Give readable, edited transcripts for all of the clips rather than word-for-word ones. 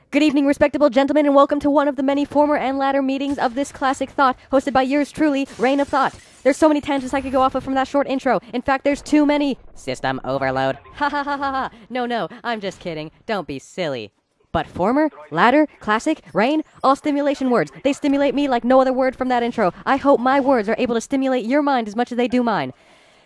Good evening, respectable gentlemen, and welcome to one of the many former and latter meetings of this classic thought, hosted by yours truly, Reign of Thought. There's so many tangents I could go off of from that short intro. In fact, there's too many. System overload. Ha ha ha ha ha. No, I'm just kidding. Don't be silly. But former, latter, classic, reign, all stimulation words. They stimulate me like no other word from that intro. I hope my words are able to stimulate your mind as much as they do mine.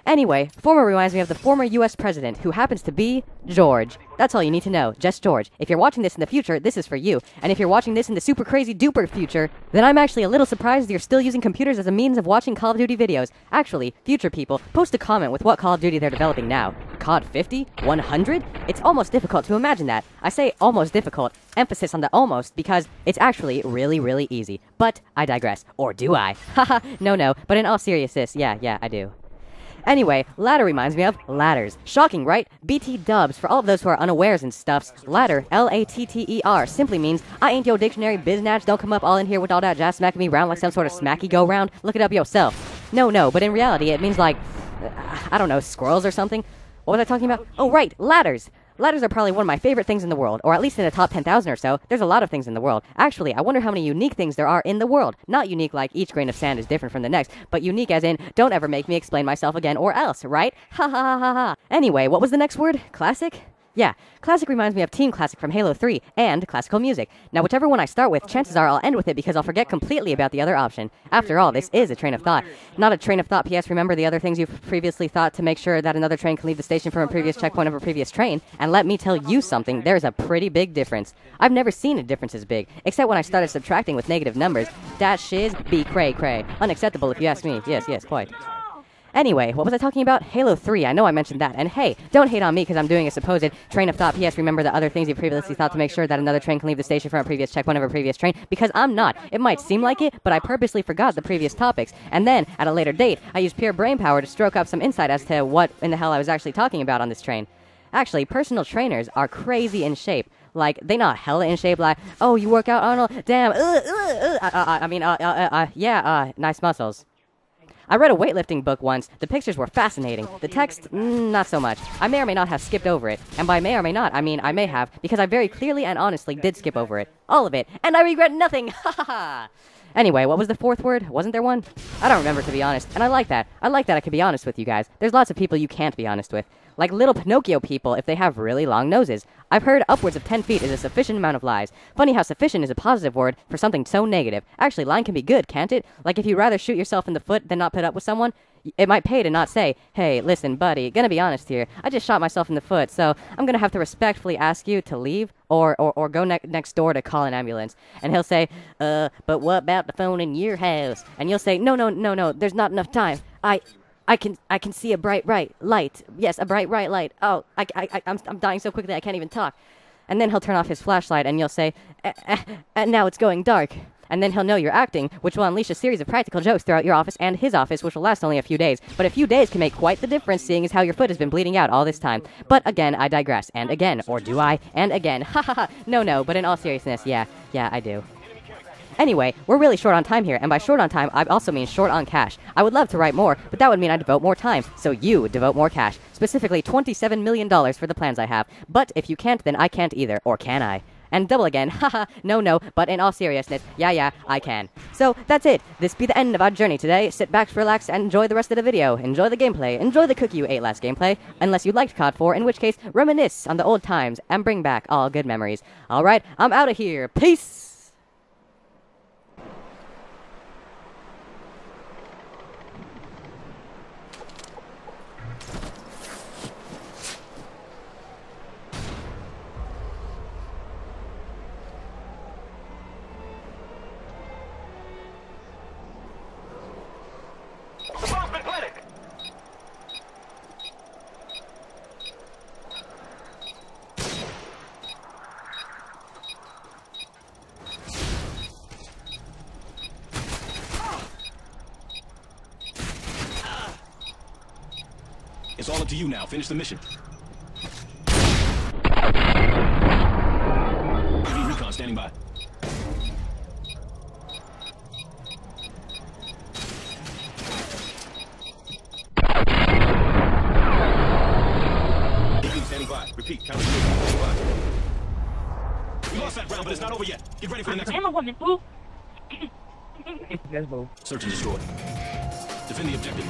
Anyway, former reminds me of the former US president, who happens to be George. That's all you need to know, just George. If you're watching this in the future, this is for you. And if you're watching this in the super crazy duper future, then I'm actually a little surprised you're still using computers as a means of watching Call of Duty videos. Actually, future people, post a comment with what Call of Duty they're developing now. COD 50? 100? It's almost difficult to imagine that. I say almost difficult, emphasis on the almost, because it's actually really easy. But I digress. Or do I? Haha, no, but in all seriousness, yeah, I do. Anyway, ladder reminds me of ladders. Shocking, right? BT dubs, for all of those who are unawares and stuffs. Ladder, L-A-T-T-E-R, simply means, I ain't yo dictionary biznatch, don't come up all in here with all that jazz smacking me round like some sort of smacky go round. Look it up yourself. No, but in reality it means like, I don't know, squirrels or something? What was I talking about? Oh right, ladders! Ladders are probably one of my favorite things in the world, or at least in the top 10,000 or so. There's a lot of things in the world. Actually, I wonder how many unique things there are in the world. Not unique like each grain of sand is different from the next, but unique as in, don't ever make me explain myself again or else, right? Ha ha ha ha ha. Anyway, what was the next word? Classic? Yeah, classic reminds me of Team Classic from Halo 3, and classical music. Now, whichever one I start with, chances are I'll end with it because I'll forget completely about the other option. After all, this is a train of thought. Not a train of thought, P.S. Remember the other things you've previously thought to make sure that another train can leave the station from a previous checkpoint of a previous train. And let me tell you something, there's a pretty big difference. I've never seen a difference as big, except when I started subtracting with negative numbers. That shiz be cray. Unacceptable if you ask me. Yes, quite. Anyway, what was I talking about? Halo 3, I know I mentioned that. And hey, don't hate on me because I'm doing a supposed train of thought. P.S. Remember the other things you previously thought to make sure that another train can leave the station from a previous checkpoint of a previous train, because I'm not. It might seem like it, but I purposely forgot the previous topics. And then, at a later date, I used pure brain power to stroke up some insight as to what in the hell I was actually talking about on this train. Actually, personal trainers are crazy in shape. Like, they not hella in shape, like, oh, you work out, Arnold? Damn, nice muscles. I read a weightlifting book once. The pictures were fascinating. The text, not so much. I may or may not have skipped over it. And by may or may not, I mean I may have, because I very clearly and honestly did skip over it. All of it. And I regret nothing! Ha ha ha! Anyway, what was the fourth word? Wasn't there one? I don't remember, to be honest. And I like that. I like that I can be honest with you guys. There's lots of people you can't be honest with. Like little Pinocchio people if they have really long noses. I've heard upwards of 10 feet is a sufficient amount of lies. Funny how sufficient is a positive word for something so negative. Actually, lying can be good, can't it? Like if you'd rather shoot yourself in the foot than not put up with someone, it might pay to not say, hey, listen, buddy, gonna be honest here. I just shot myself in the foot, so I'm gonna have to respectfully ask you to leave or go next door to call an ambulance. And he'll say, but what about the phone in your house? And you'll say, no, there's not enough time. I can see a bright light. Yes, a bright light. Oh, I'm dying so quickly I can't even talk. And then he'll turn off his flashlight and you'll say, and now it's going dark. And then he'll know you're acting, which will unleash a series of practical jokes throughout your office and his office, which will last only a few days. But a few days can make quite the difference, seeing as how your foot has been bleeding out all this time. But again, I digress. And again, or do I? And again. Ha ha ha. No, but in all seriousness, yeah, I do. Anyway, we're really short on time here, and by short on time, I also mean short on cash. I would love to write more, but that would mean I devote more time, so you devote more cash. Specifically, $27 million for the plans I have. But if you can't, then I can't either, or can I? And double again, haha, no, but in all seriousness, yeah, I can. So, that's it. This be the end of our journey today. Sit back, relax, and enjoy the rest of the video. Enjoy the gameplay. Enjoy the cookie you ate last gameplay. Unless you liked COD 4, in which case, reminisce on the old times and bring back all good memories. Alright, I'm out of here. Peace! It's all up to you now. Finish the mission. UV recon standing by. UV standing by. Repeat. Counter standing by. We lost lost that round, but it's not over yet. Get ready for the next one. I'm a woman, fool. Let's go. Search and destroy. Defend the objective.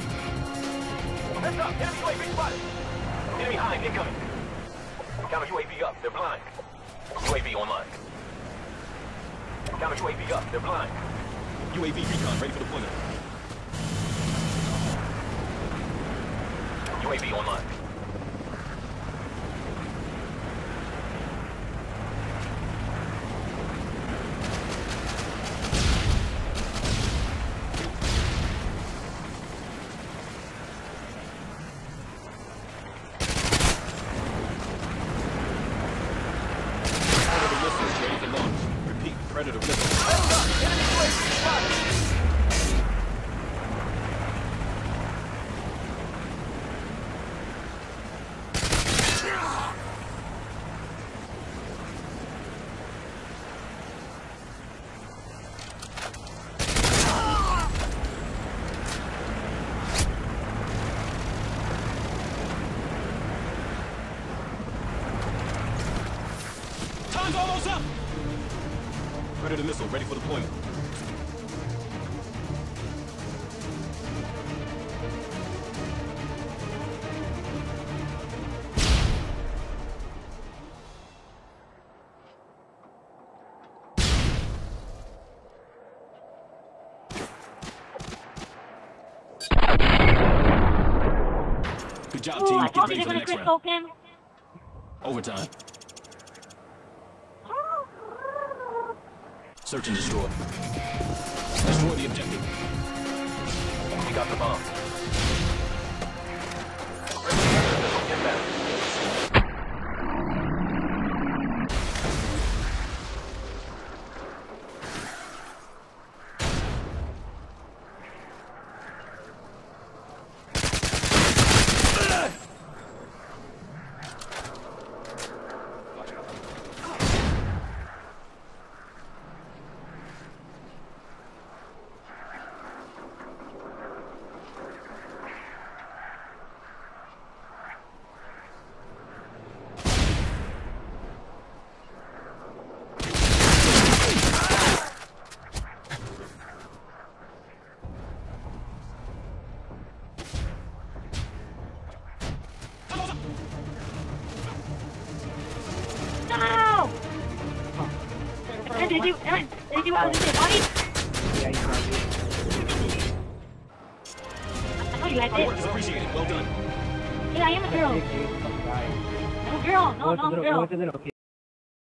Heads up! Enemy UAV spotted! Enemy hive incoming. Counter UAV up. They're blind. UAV online. Counter UAV up. They're blind. UAV recon ready for deployment. UAV online. Predator missiles ready for launch. Repeat, Predator missiles. Heads up! Enemy UAV spotted! Time's almost up! Predator missile ready for deployment. Good job, team. I Get told ready you they're for the gonna next grip round. poke him. Overtime. Search and destroy. Destroy the objective. We got the bomb. Inbound. No! Did you what I was gonna say, buddy? Yeah, he's not good. I thought you had Hard work is this. appreciated. Well done. Yeah, I am a girl. Big dude, fucking guy. I'm a girl. No, I'm a girl. What's it? Okay.